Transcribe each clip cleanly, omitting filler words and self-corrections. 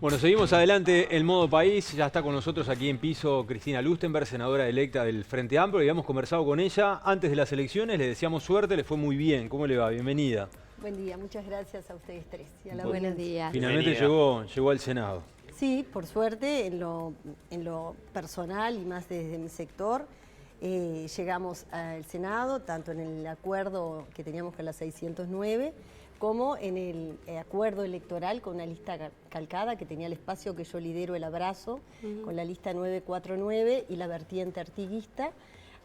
Bueno, seguimos adelante en modo país. Ya está con nosotros aquí en piso Cristina Lustenberg, senadora electa del Frente Amplio. Y habíamos conversado con ella antes de las elecciones. Le deseamos suerte, le fue muy bien. ¿Cómo le va? Bienvenida. Buen día, muchas gracias a ustedes tres. Y a la Buenos días. Finalmente llegó al Senado. Sí, por suerte, en lo personal y más desde mi sector, llegamos al Senado, tanto en el acuerdo que teníamos con la 609, como en el acuerdo electoral con una lista calcada que tenía el espacio que yo lidero, el abrazo, con la lista 949 y la vertiente artiguista,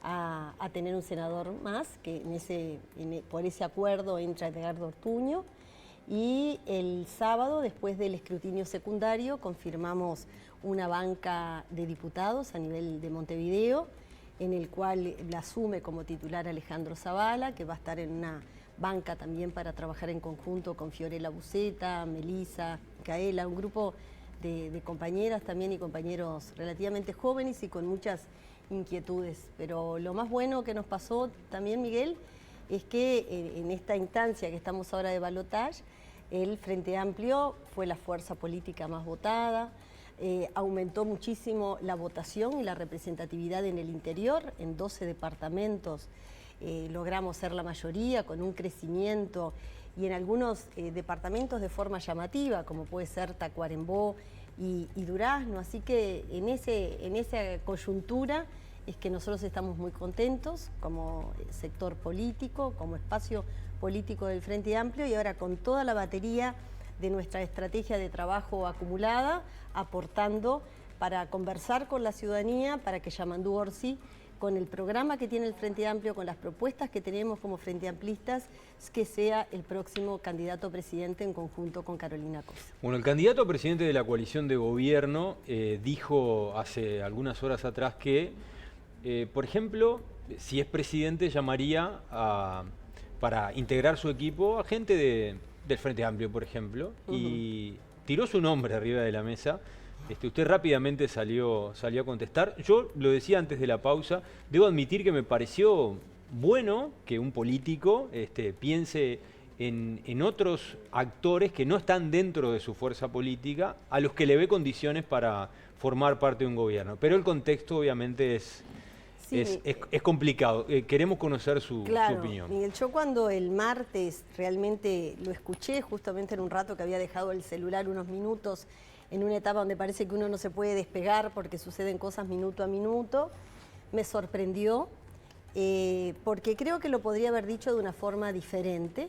a tener un senador más, que por ese acuerdo entra Edgardo Ortuño. Y el sábado, después del escrutinio secundario, confirmamos una banca de diputados a nivel de Montevideo, en el cual la asume como titular Alejandro Zavala, que va a estar en una banca también para trabajar en conjunto con Fiorella Buceta, Melisa, Caela, un grupo de compañeras también y compañeros relativamente jóvenes y con muchas inquietudes. Pero lo más bueno que nos pasó también, Miguel, es que en esta instancia que estamos ahora de balotaje, el Frente Amplio fue la fuerza política más votada, aumentó muchísimo la votación y la representatividad en el interior, en 12 departamentos logramos ser la mayoría con un crecimiento y en algunos departamentos de forma llamativa, como puede ser Tacuarembó y Durazno, así que en esa coyuntura es que nosotros estamos muy contentos como sector político, como espacio político del Frente Amplio y ahora con toda la batería de nuestra estrategia de trabajo acumulada, aportando para conversar con la ciudadanía, para que Yamandú Orsi, con el programa que tiene el Frente Amplio, con las propuestas que tenemos como Frente Amplistas, que sea el próximo candidato a presidente en conjunto con Carolina Cosa. Bueno, el candidato a presidente de la coalición de gobierno dijo hace algunas horas atrás que, por ejemplo, si es presidente llamaría para integrar su equipo a gente del Frente Amplio, por ejemplo, y tiró su nombre arriba de la mesa. Usted rápidamente salió a contestar. Yo lo decía antes de la pausa, debo admitir que me pareció bueno que un político piense en otros actores que no están dentro de su fuerza política, a los que le ve condiciones para formar parte de un gobierno. Pero el contexto obviamente es complicado. Queremos conocer su opinión. Miguel, yo cuando el martes realmente lo escuché, justamente en un rato que había dejado el celular unos minutos, en una etapa donde parece que uno no se puede despegar porque suceden cosas minuto a minuto, me sorprendió, porque creo que lo podría haber dicho de una forma diferente.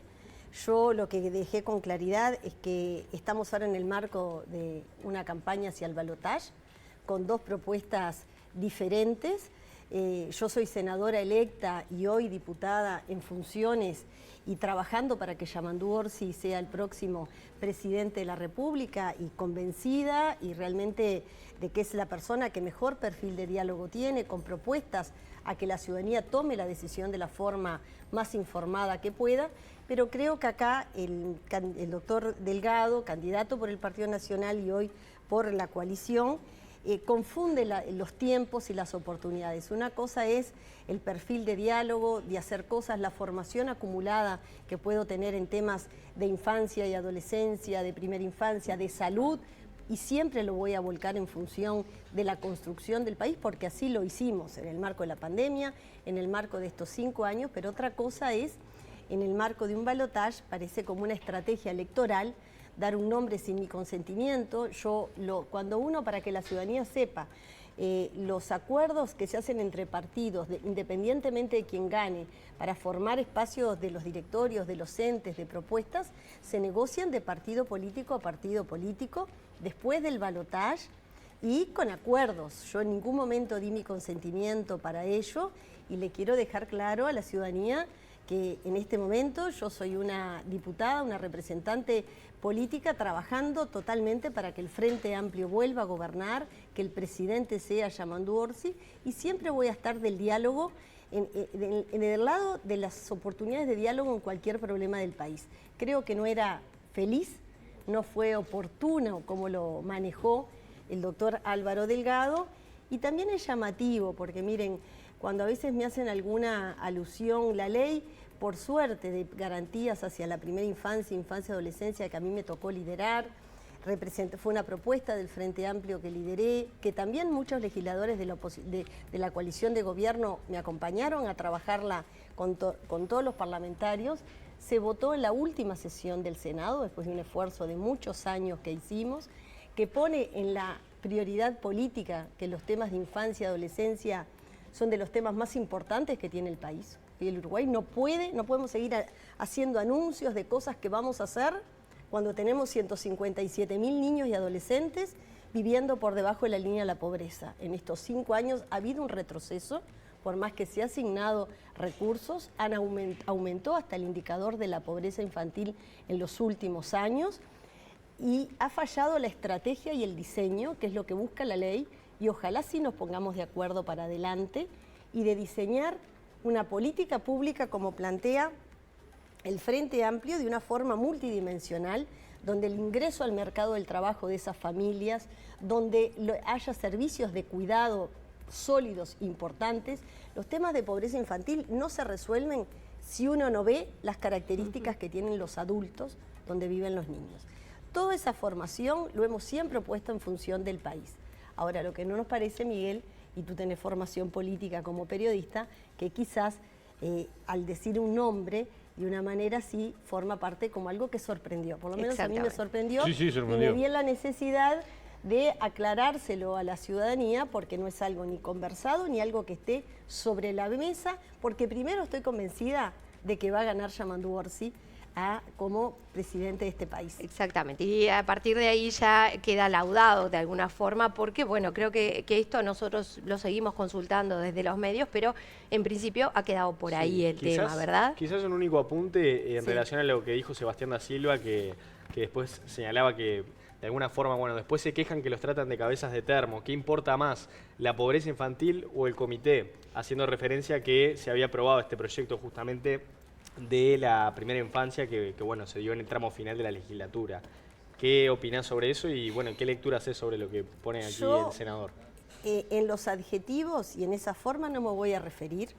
Yo lo que dejé con claridad es que estamos ahora en el marco de una campaña hacia el balotaje, con dos propuestas diferentes. Yo soy senadora electa y hoy diputada en funciones y trabajando para que Yamandú Orsi sea el próximo presidente de la República y convencida y realmente de que es la persona que mejor perfil de diálogo tiene, con propuestas a que la ciudadanía tome la decisión de la forma más informada que pueda, pero creo que acá el doctor Delgado, candidato por el Partido Nacional y hoy por la coalición, confunde los tiempos y las oportunidades. Una cosa es el perfil de diálogo, de hacer cosas, la formación acumulada que puedo tener en temas de infancia y adolescencia, de primera infancia, de salud, y siempre lo voy a volcar en función de la construcción del país, porque así lo hicimos en el marco de la pandemia, en el marco de estos 5 años, pero otra cosa es, en el marco de un balotaje, parece como una estrategia electoral, dar un nombre sin mi consentimiento. Cuando uno, para que la ciudadanía sepa, los acuerdos que se hacen entre partidos, independientemente de quién gane, para formar espacios de los directorios, de los entes, de propuestas, se negocian de partido político a partido político, después del balotaje y con acuerdos. Yo en ningún momento di mi consentimiento para ello y le quiero dejar claro a la ciudadanía que en este momento yo soy una diputada, una representante política trabajando totalmente para que el Frente Amplio vuelva a gobernar, que el presidente sea Yamandú Orsi y siempre voy a estar del diálogo, en el lado de las oportunidades de diálogo en cualquier problema del país. Creo que no era feliz, no fue oportuno como lo manejó el doctor Álvaro Delgado y también es llamativo porque miren, cuando a veces me hacen alguna alusión, la ley, por suerte, de garantías hacia la primera infancia, adolescencia, que a mí me tocó liderar, fue una propuesta del Frente Amplio que lideré, que también muchos legisladores de la coalición de gobierno me acompañaron a trabajarla con todos los parlamentarios. Se votó en la última sesión del Senado, después de un esfuerzo de muchos años que hicimos, que pone en la prioridad política que los temas de infancia y adolescencia son de los temas más importantes que tiene el país. Y el Uruguay no podemos seguir haciendo anuncios de cosas que vamos a hacer cuando tenemos 157.000 niños y adolescentes viviendo por debajo de la línea de la pobreza. En estos 5 años ha habido un retroceso, por más que se ha asignado recursos, aumentó hasta el indicador de la pobreza infantil en los últimos años y ha fallado la estrategia y el diseño, que es lo que busca la ley, y ojalá sí nos pongamos de acuerdo para adelante y de diseñar una política pública como plantea el Frente Amplio de una forma multidimensional, donde el ingreso al mercado del trabajo de esas familias, donde haya servicios de cuidado sólidos, importantes. Los temas de pobreza infantil no se resuelven si uno no ve las características que tienen los adultos donde viven los niños. Toda esa formación lo hemos siempre puesto en función del país. Ahora, lo que no nos parece, Miguel, y tú tenés formación política como periodista, que quizás al decir un nombre de una manera así forma parte como algo que sorprendió. Por lo menos a mí me sorprendió, sí, y me vi en la necesidad de aclarárselo a la ciudadanía porque no es algo ni conversado ni algo que esté sobre la mesa, porque primero estoy convencida de que va a ganar Yamandu Orsi como presidente de este país. Exactamente, y a partir de ahí ya queda laudado de alguna forma, porque bueno, creo que esto nosotros lo seguimos consultando desde los medios, pero en principio ha quedado por ahí el tema, ¿verdad? Quizás un único apunte en relación a lo que dijo Sebastián da Silva, que después señalaba que de alguna forma, bueno, después se quejan que los tratan de cabezas de termo. ¿Qué importa más, la pobreza infantil o el comité? Haciendo referencia a que se había aprobado este proyecto justamente de la primera infancia que bueno, se dio en el tramo final de la legislatura. ¿Qué opinás sobre eso y bueno, qué lectura haces sobre lo que pone aquí el senador? En los adjetivos y en esa forma no me voy a referir,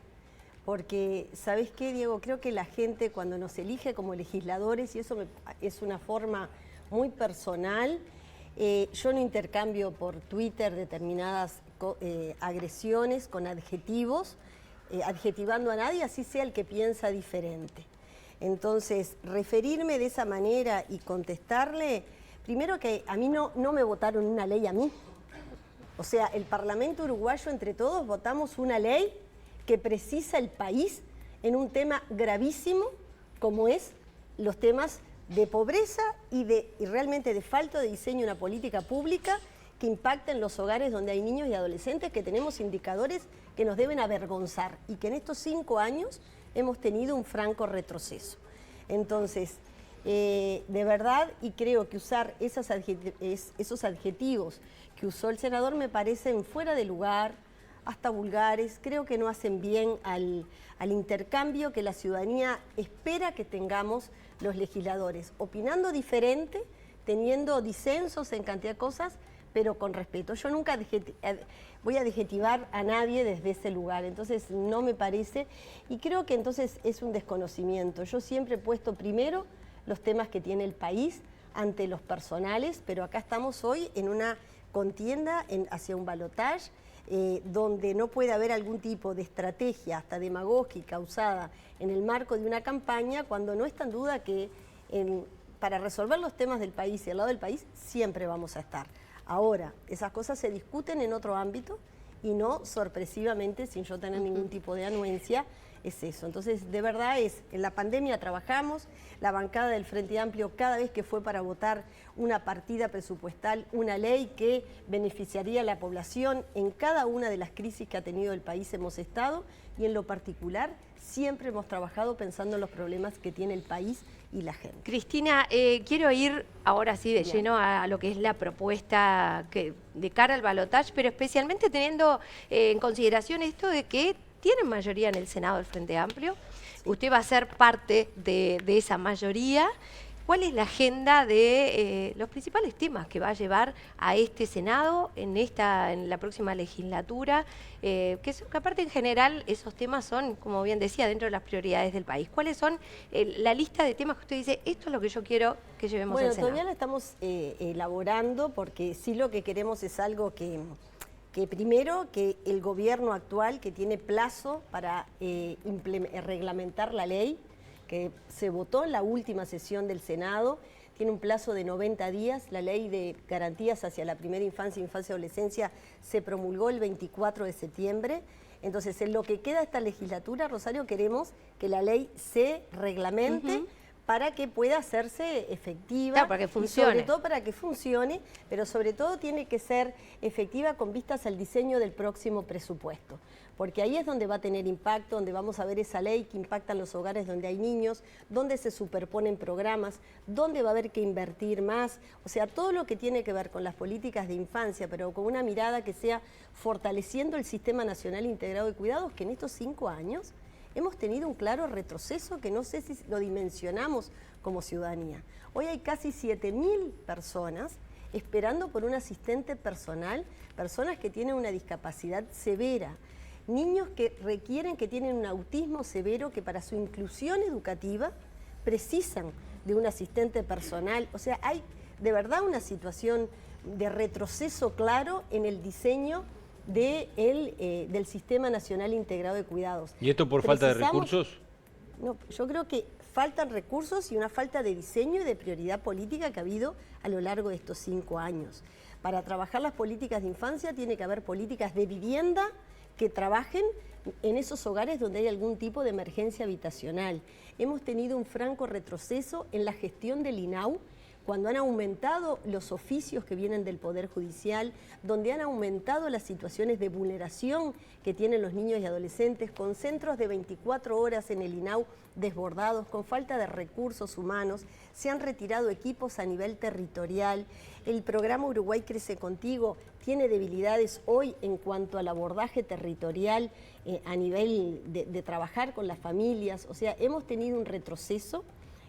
porque ¿sabés qué, Diego? Creo que la gente cuando nos elige como legisladores, y eso es una forma muy personal, yo no intercambio por Twitter determinadas agresiones con adjetivos, adjetivando a nadie, así sea el que piensa diferente. Entonces, referirme de esa manera y contestarle, primero que a mí no me votaron una ley a mí. O sea, el Parlamento uruguayo, entre todos, votamos una ley que precisa el país en un tema gravísimo, como es los temas de pobreza y realmente de falta de diseño de una política pública que impacta en los hogares donde hay niños y adolescentes, que tenemos indicadores que nos deben avergonzar y que en estos 5 años hemos tenido un franco retroceso. Entonces, de verdad, y creo que usar esos adjetivos que usó el senador me parecen fuera de lugar, hasta vulgares, creo que no hacen bien al intercambio que la ciudadanía espera que tengamos los legisladores, opinando diferente, teniendo disensos en cantidad de cosas, pero con respeto. Yo nunca voy a adjetivar a nadie desde ese lugar, entonces no me parece, y creo que entonces es un desconocimiento. Yo siempre he puesto primero los temas que tiene el país ante los personales, pero acá estamos hoy en una contienda hacia un balotaje, donde no puede haber algún tipo de estrategia, hasta demagógica, usada en el marco de una campaña, cuando no está en duda que para resolver los temas del país y al lado del país siempre vamos a estar. Ahora, esas cosas se discuten en otro ámbito y no sorpresivamente, sin yo tener ningún tipo de anuencia, es eso. Entonces, de verdad en la pandemia trabajamos, la bancada del Frente Amplio cada vez que fue para votar una partida presupuestal, una ley que beneficiaría a la población, en cada una de las crisis que ha tenido el país hemos estado, y en lo particular siempre hemos trabajado pensando en los problemas que tiene el país y la gente. Cristina, quiero ir ahora sí de lleno a lo que es la propuesta de cara al balotaje, pero especialmente teniendo en consideración esto de que tienen mayoría en el Senado del Frente Amplio. Sí. Usted va a ser parte de esa mayoría. ¿cuál es la agenda de los principales temas que va a llevar a este Senado en la próxima legislatura? Que aparte en general esos temas son, como bien decía, dentro de las prioridades del país. ¿Cuáles son la lista de temas que usted dice, esto es lo que yo quiero que llevemos al Senado? Bueno, todavía la estamos elaborando porque sí lo que queremos es algo que primero, que el gobierno actual, que tiene plazo para reglamentar la ley, que se votó en la última sesión del Senado, tiene un plazo de 90 días. La ley de garantías hacia la primera infancia, infancia y adolescencia se promulgó el 24 de septiembre. Entonces, en lo que queda de esta legislatura, Rosario, queremos que la ley se reglamente para que pueda hacerse efectiva. Claro, para que funcione. Sobre todo para que funcione, pero sobre todo tiene que ser efectiva con vistas al diseño del próximo presupuesto. Porque ahí es donde va a tener impacto, donde vamos a ver esa ley que impacta en los hogares donde hay niños, donde se superponen programas, donde va a haber que invertir más. O sea, todo lo que tiene que ver con las políticas de infancia, pero con una mirada que sea fortaleciendo el Sistema Nacional Integrado de Cuidados, que en estos 5 años hemos tenido un claro retroceso que no sé si lo dimensionamos como ciudadanía. Hoy hay casi 7.000 personas esperando por un asistente personal, personas que tienen una discapacidad severa, niños que requieren, que tienen un autismo severo, que para su inclusión educativa precisan de un asistente personal. O sea, hay de verdad una situación de retroceso claro en el diseño del Sistema Nacional Integrado de Cuidados. ¿Y esto por falta de recursos? No, yo creo que faltan recursos y una falta de diseño y de prioridad política que ha habido a lo largo de estos 5 años. Para trabajar las políticas de infancia tiene que haber políticas de vivienda que trabajen en esos hogares donde hay algún tipo de emergencia habitacional. Hemos tenido un franco retroceso en la gestión del INAU, cuando han aumentado los oficios que vienen del Poder Judicial, donde han aumentado las situaciones de vulneración que tienen los niños y adolescentes, con centros de 24 horas en el INAU desbordados, con falta de recursos humanos, se han retirado equipos a nivel territorial. El programa Uruguay Crece Contigo tiene debilidades hoy en cuanto al abordaje territorial a nivel de trabajar con las familias. O sea, hemos tenido un retroceso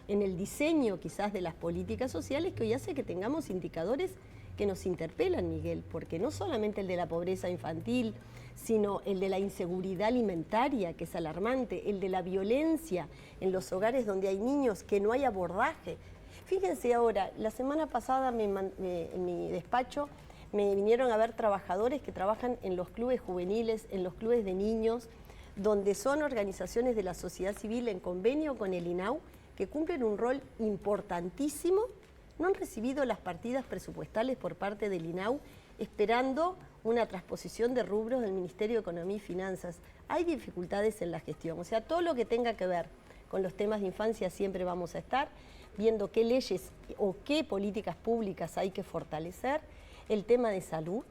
en el diseño quizás de las políticas sociales que hoy hace que tengamos indicadores que nos interpelan, Miguel, porque no solamente el de la pobreza infantil, sino el de la inseguridad alimentaria, que es alarmante, el de la violencia en los hogares donde hay niños, que no hay abordaje. Fíjense ahora, la semana pasada en mi despacho me vinieron a ver trabajadores que trabajan en los clubes juveniles, en los clubes de niños, donde son organizaciones de la sociedad civil en convenio con el INAU, que cumplen un rol importantísimo. No han recibido las partidas presupuestales por parte del INAU, esperando una transposición de rubros del Ministerio de Economía y Finanzas. Hay dificultades en la gestión, o sea, todo lo que tenga que ver con los temas de infancia siempre vamos a estar viendo qué leyes o qué políticas públicas hay que fortalecer. El tema de salud.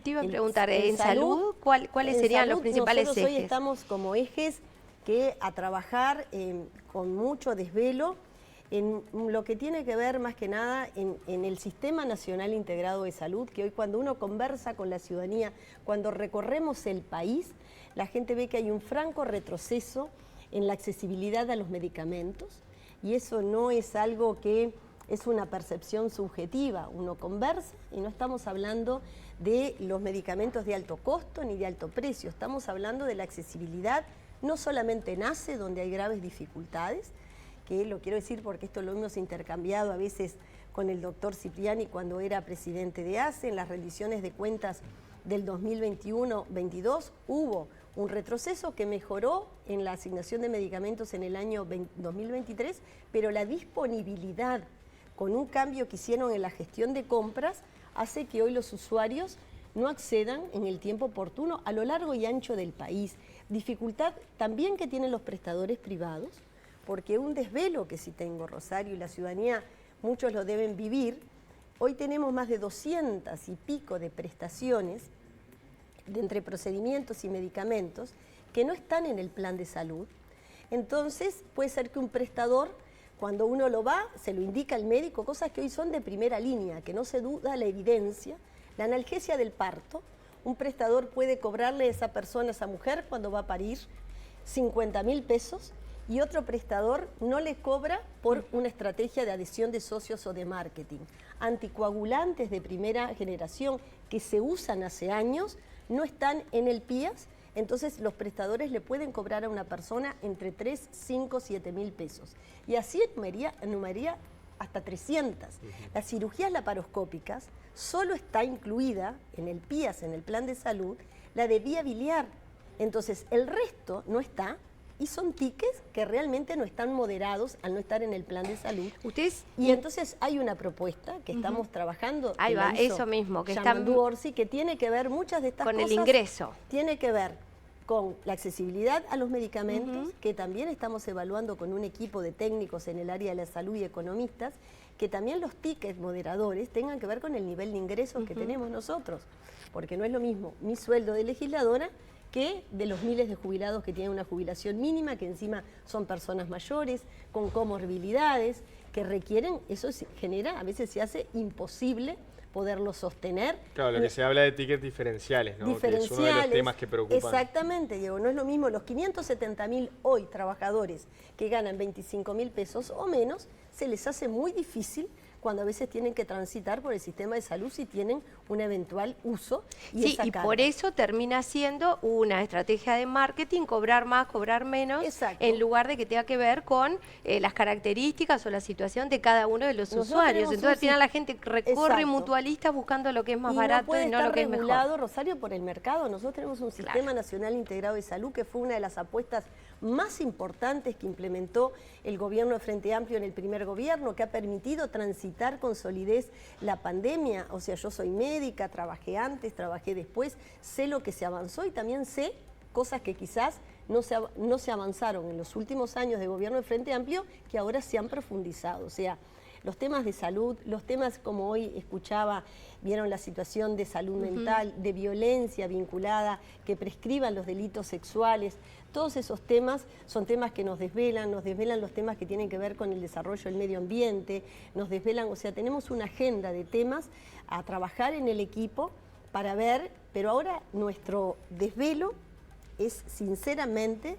Te iba a preguntar, ¿en salud cuáles serían los principales nosotros ejes? Hoy estamos como ejes que a trabajar con mucho desvelo en lo que tiene que ver más que nada en el Sistema Nacional Integrado de Salud, que hoy cuando uno conversa con la ciudadanía, cuando recorremos el país, la gente ve que hay un franco retroceso en la accesibilidad a los medicamentos, y eso no es algo que es una percepción subjetiva. Uno conversa y no estamos hablando de los medicamentos de alto costo ni de alto precio, estamos hablando de la accesibilidad. No solamente en ACE, donde hay graves dificultades, que lo quiero decir porque esto lo hemos intercambiado a veces con el doctor Cipriani cuando era presidente de ACE, en las rendiciones de cuentas del 2021-22 hubo un retroceso que mejoró en la asignación de medicamentos en el año 2023, pero la disponibilidad con un cambio que hicieron en la gestión de compras hace que hoy los usuarios no accedan en el tiempo oportuno a lo largo y ancho del país. Dificultad también que tienen los prestadores privados, porque un desvelo que sí tengo, Rosario, y la ciudadanía, muchos lo deben vivir. Hoy tenemos más de 200 y pico de prestaciones de entre procedimientos y medicamentos que no están en el plan de salud. Entonces puede ser que un prestador, cuando uno lo va, se lo indica al médico, cosas que hoy son de primera línea, que no se duda la evidencia. La analgesia del parto, un prestador puede cobrarle a esa persona, a esa mujer, cuando va a parir, 50.000 pesos, y otro prestador no le cobra por una estrategia de adhesión de socios o de marketing. Anticoagulantes de primera generación que se usan hace años no están en el PIAS, entonces los prestadores le pueden cobrar a una persona entre 3, 5, 7 mil pesos. Y así enumeraría hasta 300. Las cirugías laparoscópicas solo está incluida en el PIAS, en el plan de salud, la de vía biliar. Entonces el resto no está. Y son tickets que realmente no están moderados al no estar en el plan de salud. Y entonces hay una propuesta que estamos trabajando. Ahí va, eso mismo, que está que tiene que ver muchas de estas cosas. Con el ingreso. Tiene que ver con la accesibilidad a los medicamentos, que también estamos evaluando con un equipo de técnicos en el área de la salud y economistas, que también los tickets moderadores tengan que ver con el nivel de ingresos que tenemos nosotros. Porque no es lo mismo mi sueldo de legisladora que de los miles de jubilados que tienen una jubilación mínima, que encima son personas mayores, con comorbilidades, que requieren, eso genera, a veces se hace imposible poderlo sostener. Claro, lo que se habla de tickets diferenciales, ¿no? Que es uno de los temas que preocupan. Exactamente, Diego, no es lo mismo los 570.000 hoy trabajadores que ganan 25.000 pesos o menos, se les hace muy difícil cuando a veces tienen que transitar por el sistema de salud si tienen un eventual uso. Y por eso termina siendo una estrategia de marketing, cobrar más, cobrar menos, en lugar de que tenga que ver con las características o la situación de cada uno de los usuarios. Entonces al final la gente recorre mutualistas buscando lo que es más barato y no lo que es mejor. Regulado, Rosario, por el mercado. Nosotros tenemos un Sistema Nacional Integrado de Salud que fue una de las apuestas más importantes que implementó el gobierno de Frente Amplio en el primer gobierno, que ha permitido transitar con solidez la pandemia. O sea, yo soy médica, trabajé antes, trabajé después, sé lo que se avanzó y también sé cosas que quizás no se avanzaron en los últimos años de gobierno de Frente Amplio, que ahora se han profundizado. O sea, los temas de salud, los temas como hoy escuchaba, vieron la situación de salud mental, de violencia vinculada, que prescriban los delitos sexuales. Todos esos temas son temas que nos desvelan los temas que tienen que ver con el desarrollo del medio ambiente, nos desvelan, o sea, tenemos una agenda de temas a trabajar en el equipo para ver, pero ahora nuestro desvelo es sinceramente,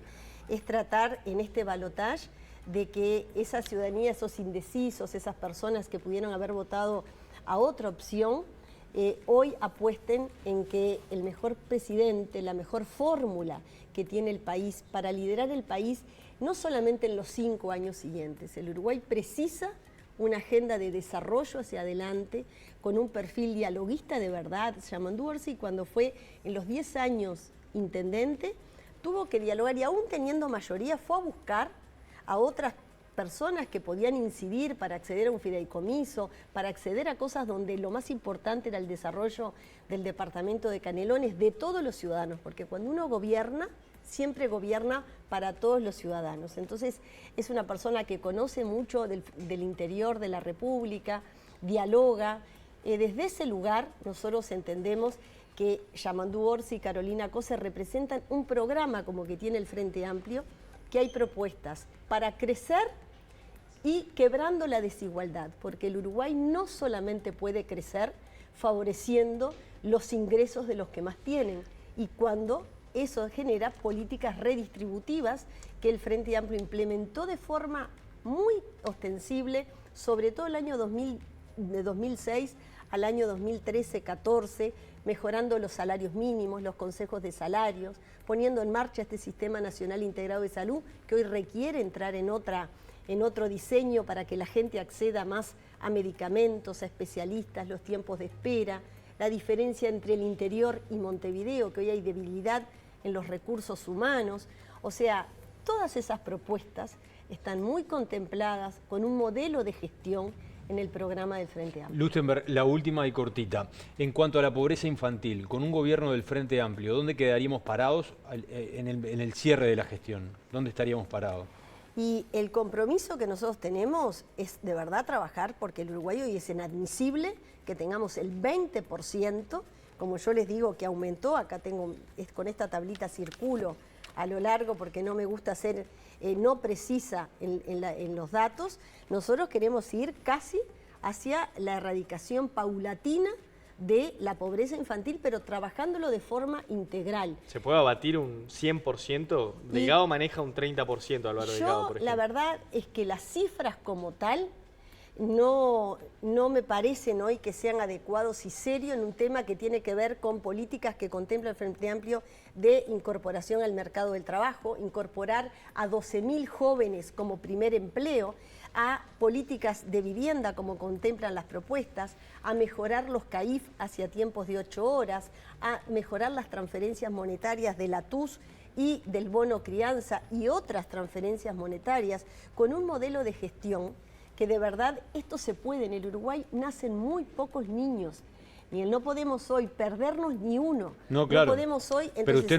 es tratar en este balotaje de que esa ciudadanía, esos indecisos, esas personas que pudieron haber votado a otra opción, hoy apuesten en que el mejor presidente, la mejor fórmula que tiene el país para liderar el país, no solamente en los 5 años siguientes. El Uruguay precisa una agenda de desarrollo hacia adelante, con un perfil dialoguista de verdad. Yamandu Orsi, cuando fue en los 10 años intendente, tuvo que dialogar y aún teniendo mayoría fue a buscar a otras personas que podían incidir para acceder a un fideicomiso, para acceder a cosas donde lo más importante era el desarrollo del departamento de Canelones, de todos los ciudadanos, porque cuando uno gobierna, siempre gobierna para todos los ciudadanos. Entonces es una persona que conoce mucho del interior de la República, dialoga. Desde ese lugar nosotros entendemos que Yamandu Orsi y Carolina Cose representan un programa como que tiene el Frente Amplio, que hay propuestas para crecer y quebrando la desigualdad, porque el Uruguay no solamente puede crecer favoreciendo los ingresos de los que más tienen, y cuando eso genera políticas redistributivas que el Frente Amplio implementó de forma muy ostensible, sobre todo el año 2006 al año 2013-14, mejorando los salarios mínimos, los consejos de salarios, poniendo en marcha este Sistema Nacional Integrado de Salud, que hoy requiere entrar en otro diseño para que la gente acceda más a medicamentos, a especialistas, los tiempos de espera, la diferencia entre el interior y Montevideo, que hoy hay debilidad en los recursos humanos. O sea, todas esas propuestas están muy contempladas con un modelo de gestión en el programa del Frente Amplio. Lustenberg, la última y cortita. En cuanto a la pobreza infantil, con un gobierno del Frente Amplio, ¿dónde quedaríamos parados en el cierre de la gestión? ¿Dónde estaríamos parados? Y el compromiso que nosotros tenemos es de verdad trabajar, porque el Uruguay hoy es inadmisible que tengamos el 20%, como yo les digo que aumentó, acá tengo, con esta tablita circulo a lo largo porque no me gusta ser no precisa en los datos. Nosotros queremos ir casi hacia la erradicación paulatina de la pobreza infantil, pero trabajándolo de forma integral. ¿Se puede abatir un 100%? Delgado maneja un 30%, Álvaro Delgado, por ejemplo. La verdad es que las cifras como tal no me parecen hoy que sean adecuados y serios en un tema que tiene que ver con políticas que contempla el Frente Amplio de incorporación al mercado del trabajo, incorporar a 12.000 jóvenes como primer empleo, a políticas de vivienda como contemplan las propuestas, a mejorar los CAIF hacia tiempos de 8 horas, a mejorar las transferencias monetarias de la TUS y del bono crianza y otras transferencias monetarias con un modelo de gestión que de verdad esto se puede. En el Uruguay nacen muy pocos niños. No podemos hoy perdernos ni uno. No, claro. No podemos hoy. Entonces, pero usted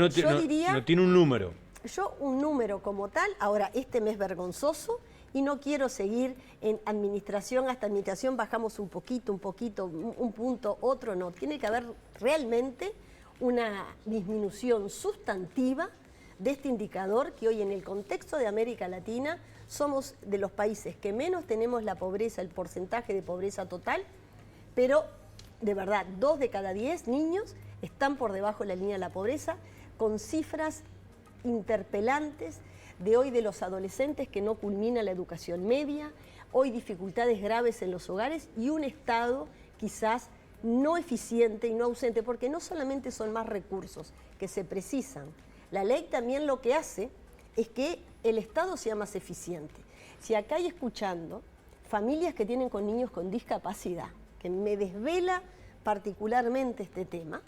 no tiene un número. Yo un número como tal, ahora este mes vergonzoso, y no quiero seguir en administración hasta administración, bajamos un poquito, un punto, otro no. Tiene que haber realmente una disminución sustantiva de este indicador que hoy en el contexto de América Latina somos de los países que menos tenemos la pobreza, el porcentaje de pobreza total, pero de verdad 2 de cada 10 niños están por debajo de la línea de la pobreza, con cifras interpelantes de hoy de los adolescentes que no culmina la educación media, hoy dificultades graves en los hogares y un Estado quizás no eficiente y no ausente, porque no solamente son más recursos que se precisan, la ley también lo que hace es que el Estado sea más eficiente. Si acá hay escuchando familias que tienen con niños con discapacidad, que me desvela particularmente este tema,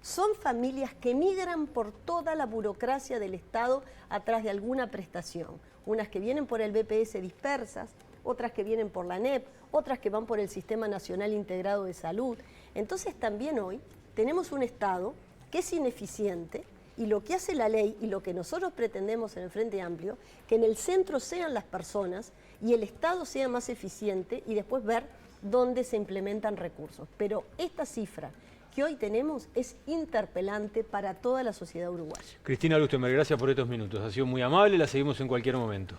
son familias que migran por toda la burocracia del Estado atrás de alguna prestación. Unas que vienen por el BPS dispersas, otras que vienen por la ANEP, otras que van por el Sistema Nacional Integrado de Salud. Entonces también hoy tenemos un Estado que es ineficiente y lo que hace la ley y lo que nosotros pretendemos en el Frente Amplio, que en el centro sean las personas y el Estado sea más eficiente y después ver dónde se implementan recursos. Pero esta cifra que hoy tenemos es interpelante para toda la sociedad uruguaya. Cristina Lustenberg, gracias por estos minutos. Ha sido muy amable, la seguimos en cualquier momento.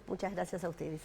Muchas gracias a ustedes.